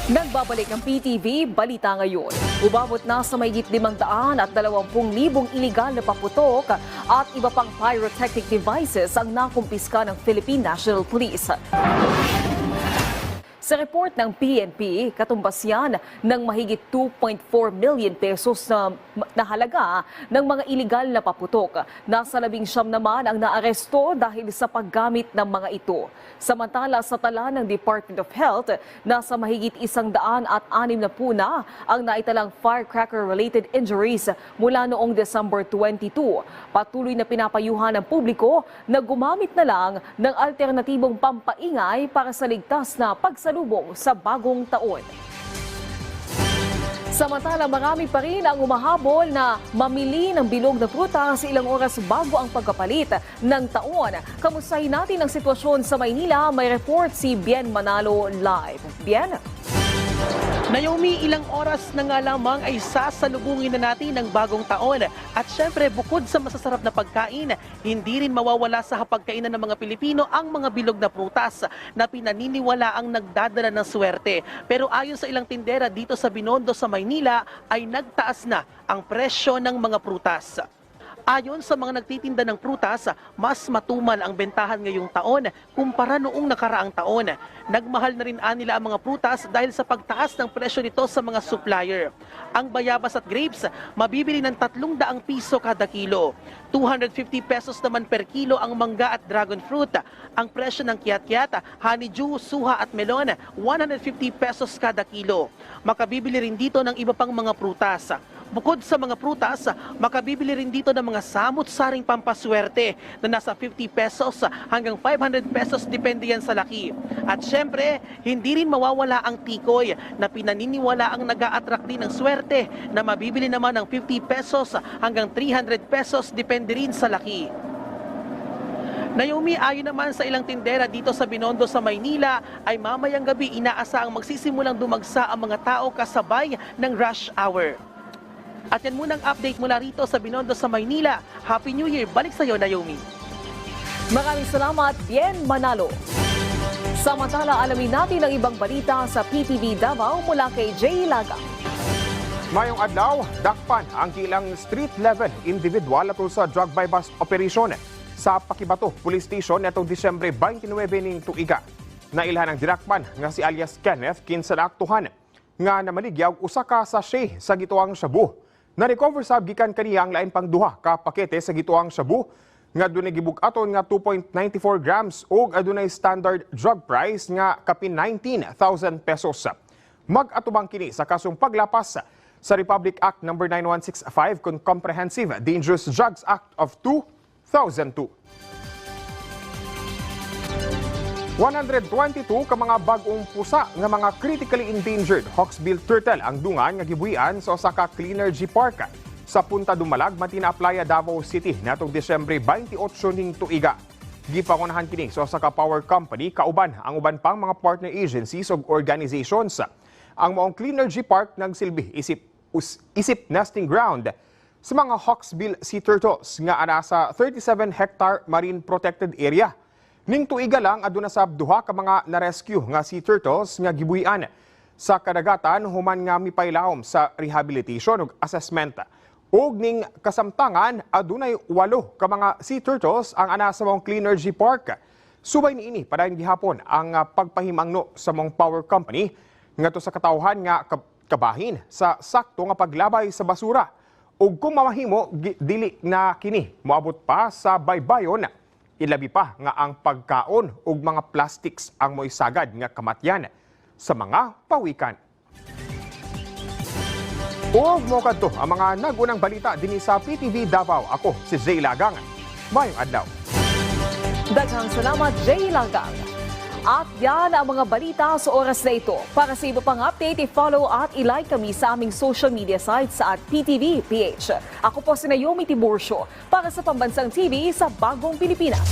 Nagbabalik ang PTV, balita ngayon. Umabot na sa mahigit 520,000 iligal na paputok at iba pang pyrotechnic devices ang nakumpiska ng Philippine National Police. Sa report ng PNP, katumbas yan ng mahigit 2.4 million pesos na halaga ng mga iligal na paputok. Nasa 19 naman ang naaresto dahil sa paggamit ng mga ito. Samantala sa tala ng Department of Health, nasa mahigit 160 na ang naitalang firecracker-related injuries mula noong December 22. Patuloy na pinapayuhan ng publiko na gumamit na lang ng alternatibong pampaingay para sa ligtas na pagsalubong sa bagong taon. Samantala, marami pa rin ang umahabol na mamili ng bilog na prutas ilang oras bago ang pagkapalit ng taon. Kamustahin natin ang sitwasyon sa Maynila. May report si Bien Manalo live. Bien? Naomi, ilang oras na nga lamang ay sasalubungin na natin ang bagong taon. At syempre, bukod sa masasarap na pagkain, hindi rin mawawala sa hapagkainan ng mga Pilipino ang mga bilog na prutas na pinaniniwala ang nagdadala ng swerte. Pero ayon sa ilang tindera dito sa Binondo sa Maynila, ay nagtaas na ang presyo ng mga prutas. Ayon sa mga nagtitinda ng prutas, mas matumal ang bentahan ngayong taon kumpara noong nakaraang taon. Nagmahal na rin nila ang mga prutas dahil sa pagtaas ng presyo nito sa mga supplier. Ang bayabas at grapes, mabibili ng 300 piso kada kilo. 250 pesos naman per kilo ang mangga at dragon fruit. Ang presyo ng kiat-kiat, honeydew, suha at melon, 150 pesos kada kilo. Makabibili rin dito ng iba pang mga prutas. Bukod sa mga prutas, makabibili rin dito ng mga samut-saring pampaswerte na nasa 50 pesos hanggang 500 pesos depende yan sa laki. At syempre, hindi rin mawawala ang tikoy na pinaniniwala ang nag-a-attract din ng swerte na mabibili naman ng 50 pesos hanggang 300 pesos depende rin sa laki. Naomi, ayon naman sa ilang tindera dito sa Binondo sa Maynila, ay mamayang gabi inaasahang magsisimulang dumagsa ang mga tao kasabay ng rush hour. At yan munang update mula rito sa Binondo sa Maynila. Happy New Year! Balik sa iyo, Naomi. Maraming salamat, Bien Manalo. Samantala, alamin natin ang ibang balita sa PTV Davao mula kay Jay Laga. Mayong adlaw, dakpan ang kilang street-level individual atul sa drug by bus operation sa Pakibato Police Station netong Disyembre 29 ning tuiga. Nailhan ang direkman nga si alias Kenneth kinsa naaktuhan nga namaligyaw usa ka sachet sa gituang shabu. Na-recover sa gikan kaniya ang lain pang duha ka pakete sa gituang shabu nga dunay gibug-aton nga 2.94 grams ug adunay standard drug price nga kapin 19,000 pesos. Mag-atubang kini sa kasong paglapas sa Republic Act No. 9165 kon Comprehensive Dangerous Drugs Act of 2002. 122 ka mga bag-ong pusa nga mga critically endangered hawksbill turtle ang dungan nga gibuhian sa usa ka Cleanergy Park sa Punta Dumalag, Matina Playa, Davao City natong Disyembre 28 ning tuiga. Gipangunahan kini sa usa ka power company kauban ang uban pang mga partner agencies ug organizations. Ang maong Cleanergy Park nagsilbi isip nesting ground sa mga hawksbill sea turtles nga ana sa 37-hectare marine protected area. Ning tuiga lang aduna sab duha ka mga na-rescue nga sea turtles nga gibuhian sa kadagatan human nga mipailawom sa rehabilitation ug assessment. Ug ning kasamtangan adunay 8 ka mga sea turtles ang ana sa mong Cleanergy Park. Subay niini padayon gihapon ang pagpahimangno sa mong power company ngadto sa katawhan nga kabahin sa sakto nga paglabay sa basura. Ug kung mamahimo dili na kini moabot pa sa baybayon. Ilabi pa nga ang pagkaon ug mga plastics ang moisagad nga kamatyan sa mga pawikan. Ug mo kadto ang mga nagunang balita dinhi sa PTV Davao. Ako si Jay Lagang. Mayong adlaw. Daghang salamat, Jay Lagang. At yan ang mga balita sa oras na ito. Para sa iba pang update, i-follow at i-like kami sa aming social media sites sa @PTV PH. Ako po si Naomi Tiburcio para sa Pambansang TV sa Bagong Pilipinas.